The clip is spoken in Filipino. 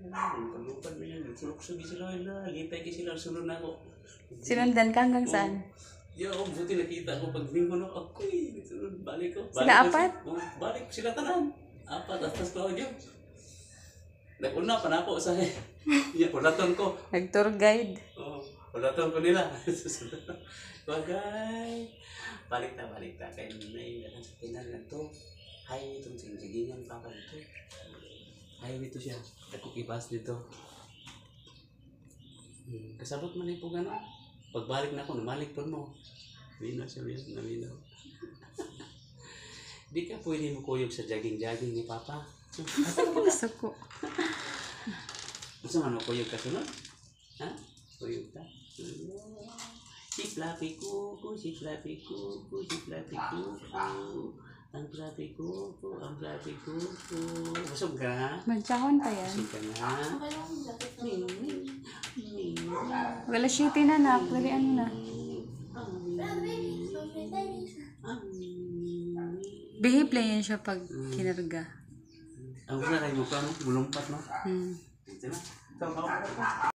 Paglupan mo yan. Sulok-sugi sila. Lipay ka sila. Sunod na ako. Sinundan ka hanggang saan? Di ako, buti nakita ko pag linggo na ako sunod, balik ko. Sila apat? Balik sila tanan. Apat, atas ko ako. Nag-una pa na ako sa ulaton ko. Nag-tour guide. Oo, ulaton ko nila. Bagay. Balik ta. Kaya may sa tinalan to. Highway itong singsigingan pa dito. Highway to siya. Nagkukibas dito. Kasabot man yung po gano'n. Pagbalik na ako, namalik po mo. Minaw siya, naminaw. Di ka pwede mo kuyog sa jogging-jogging ni Papa. Gusto ko. Gusto man mo kuyog ka sunod? Ha? Kuyog ka? Si Flappy Cuckoo, si Flappy Cuckoo, si Flappy Cuckoo. Ang Flappy Cuckoo, ang Flappy Cuckoo. Busog ka? Mantsahon pa yan. Busog ka na? Wala shitty na na. Pwede ano na. Behave lang yan siya pag kinarga. Ang gusto na kayo mo pa, mulumpat no? Hmm. Ito na. Ito,